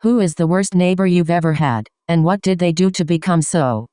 Who is the worst neighbor you've ever had, and what did they do to become so?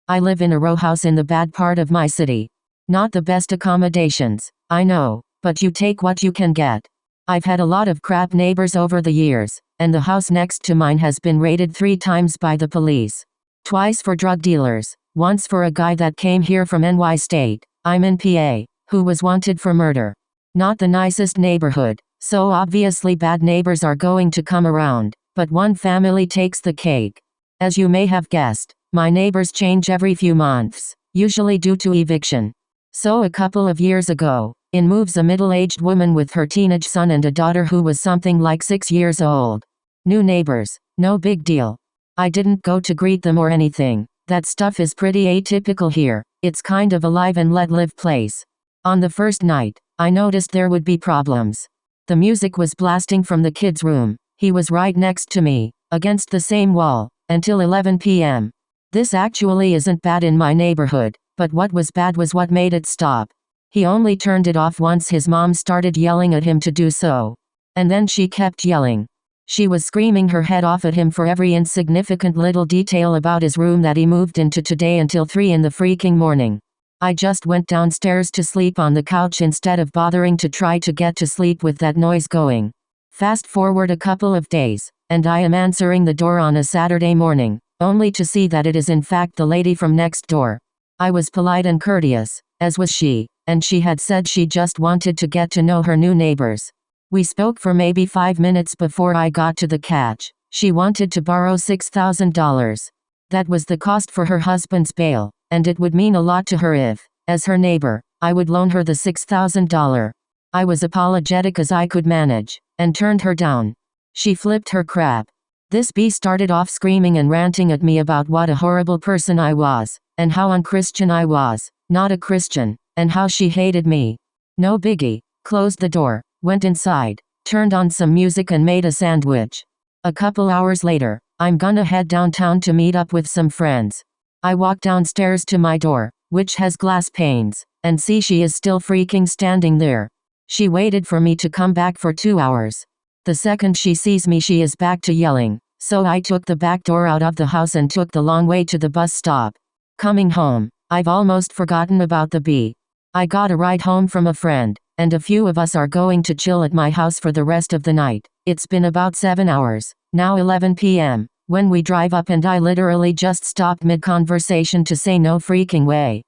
I live in a row house in the bad part of my city. Not the best accommodations, I know, but you take what you can get. I've had a lot of crap neighbors over the years, and the house next to mine has been raided 3 times by the police. Twice for drug dealers, once for a guy that came here from NY State, I'm in PA, who was wanted for murder. Not the nicest neighborhood, so obviously bad neighbors are going to come around, but one family takes the cake. As you may have guessed, my neighbors change every few months, usually due to eviction. So a couple of years ago, in moves a middle-aged woman with her teenage son and a daughter who was something like 6 years old. New neighbors, no big deal. I didn't go to greet them or anything. That stuff is pretty atypical here. It's kind of a live and let live place. On the first night, I noticed there would be problems. The music was blasting from the kids' room. He was right next to me, against the same wall, until 11 p.m. This actually isn't bad in my neighborhood, but what was bad was what made it stop. He only turned it off once his mom started yelling at him to do so. And then she kept yelling. She was screaming her head off at him for every insignificant little detail about his room that he moved into today until 3 in the freaking morning. I just went downstairs to sleep on the couch instead of bothering to try to get to sleep with that noise going. Fast forward a couple of days, and I am answering the door on a Saturday morning, only to see that it is in fact the lady from next door. I was polite and courteous, as was she, and she had said she just wanted to get to know her new neighbors. We spoke for maybe 5 minutes before I got to the catch. She wanted to borrow $6,000. That was the cost for her husband's bail, and it would mean a lot to her if, as her neighbor, I would loan her the $6,000. I was apologetic as I could manage, and turned her down. She flipped her crap. This bee started off screaming and ranting at me about what a horrible person I was, and how unchristian I was, not a Christian, and how she hated me. No biggie, closed the door, went inside, turned on some music and made a sandwich. A couple hours later, I'm gonna head downtown to meet up with some friends. I walk downstairs to my door, which has glass panes, and see she is still freaking standing there. She waited for me to come back for 2 hours. The second she sees me she is back to yelling, so I took the back door out of the house and took the long way to the bus stop. Coming home, I've almost forgotten about the bee. I got a ride home from a friend, and a few of us are going to chill at my house for the rest of the night. It's been about 7 hours, now 11 p.m., when we drive up and I literally just stopped mid-conversation to say no freaking way.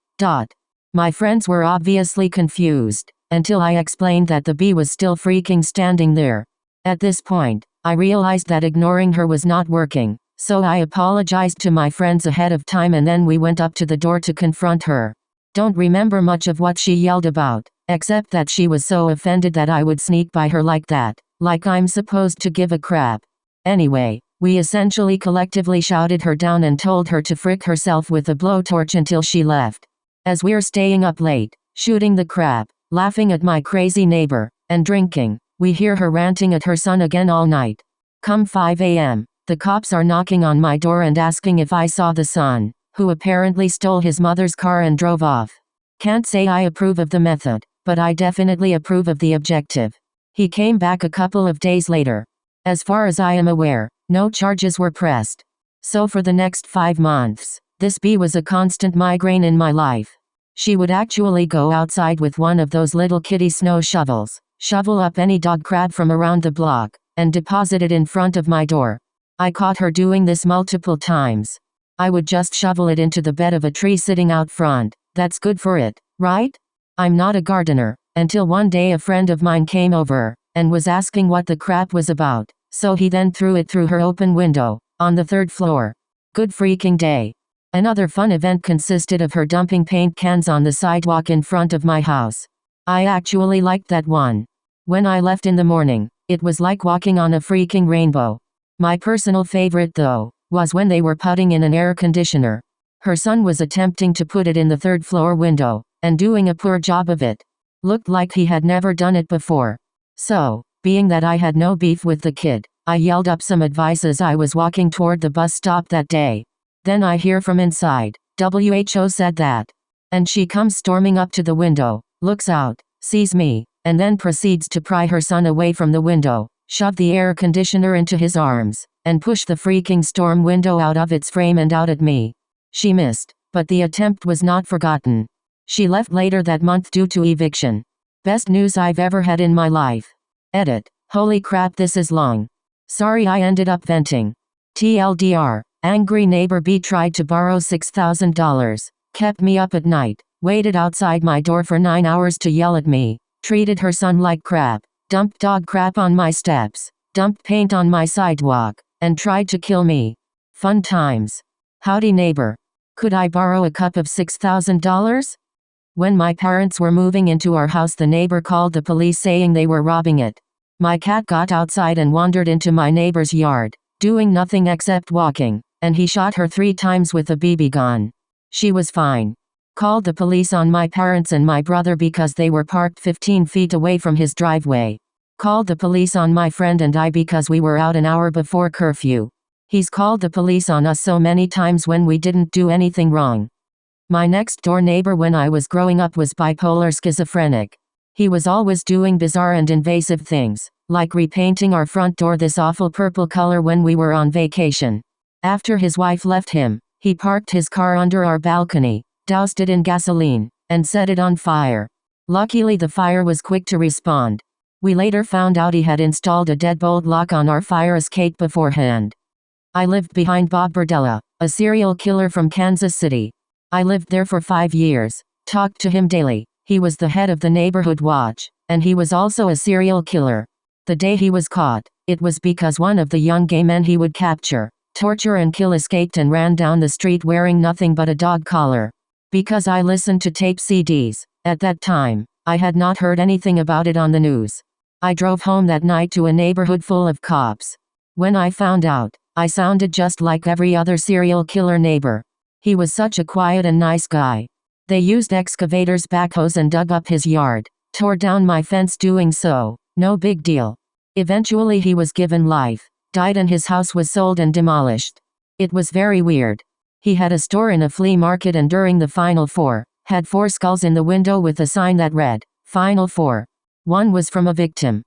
My friends were obviously confused, until I explained that the bee was still freaking standing there. At this point, I realized that ignoring her was not working, so I apologized to my friends ahead of time and then we went up to the door to confront her. Don't remember much of what she yelled about, except that she was so offended that I would sneak by her like that, like I'm supposed to give a crap. Anyway, we essentially collectively shouted her down and told her to frick herself with a blowtorch until she left. As we're staying up late, shooting the crap, laughing at my crazy neighbor, and drinking, we hear her ranting at her son again all night. Come 5 a.m., the cops are knocking on my door and asking if I saw the son, who apparently stole his mother's car and drove off. Can't say I approve of the method, but I definitely approve of the objective. He came back a couple of days later. As far as I am aware, no charges were pressed. So for the next 5 months, this bee was a constant migraine in my life. She would actually go outside with one of those little kitty snow shovels, shovel up any dog crap from around the block, and deposit it in front of my door. I caught her doing this multiple times. I would just shovel it into the bed of a tree sitting out front. That's good for it, right? I'm not a gardener, until one day a friend of mine came over, and was asking what the crap was about, so he then threw it through her open window, on the 3rd floor. Good freaking day. Another fun event consisted of her dumping paint cans on the sidewalk in front of my house. I actually liked that one. When I left in the morning, it was like walking on a freaking rainbow. My personal favorite though, was when they were putting in an air conditioner. Her son was attempting to put it in the 3rd floor window, and doing a poor job of it. Looked like he had never done it before. So, being that I had no beef with the kid, I yelled up some advice as I was walking toward the bus stop that day. Then I hear from inside, WHO said that. And she comes storming up to the window, looks out, sees me, and then proceeds to pry her son away from the window. shoved the air conditioner into his arms, and pushed the freaking storm window out of its frame and out at me. She missed, but the attempt was not forgotten. She left later that month due to eviction. Best news I've ever had in my life. Edit. Holy crap, this is long. Sorry I ended up venting. TLDR. Angry neighbor B tried to borrow $6,000. Kept me up at night. Waited outside my door for 9 hours to yell at me. Treated her son like crap. Dumped dog crap on my steps. Dumped paint on my sidewalk. And tried to kill me. Fun times. Howdy neighbor. Could I borrow a cup of $6,000? When my parents were moving into our house, the neighbor called the police saying they were robbing it. My cat got outside and wandered into my neighbor's yard, doing nothing except walking, and he shot her 3 times with a BB gun. She was fine. Called the police on my parents and my brother because they were parked 15 feet away from his driveway. Called the police on my friend and I because we were out an hour before curfew. He's called the police on us so many times when we didn't do anything wrong. My next door neighbor when I was growing up was bipolar schizophrenic. He was always doing bizarre and invasive things, like repainting our front door this awful purple color when we were on vacation. After his wife left him, he parked his car under our balcony, doused it in gasoline, and set it on fire. Luckily the fire was quick to respond. We later found out he had installed a deadbolt lock on our fire escape beforehand. I lived behind Bob Berdella, a serial killer from Kansas City. I lived there for 5 years, talked to him daily. He was the head of the neighborhood watch, and he was also a serial killer. The day he was caught, it was because one of the young gay men he would capture, torture and kill escaped and ran down the street wearing nothing but a dog collar. Because I listened to tape CDs, at that time, I had not heard anything about it on the news. I drove home that night to a neighborhood full of cops. When I found out, I sounded just like every other serial killer neighbor. He was such a quiet and nice guy. They used excavators, backhoes and dug up his yard, tore down my fence doing so, no big deal. Eventually he was given life, died and his house was sold and demolished. It was very weird. He had a store in a flea market and during the Final Four, had 4 skulls in the window with a sign that read, Final Four. One was from a victim,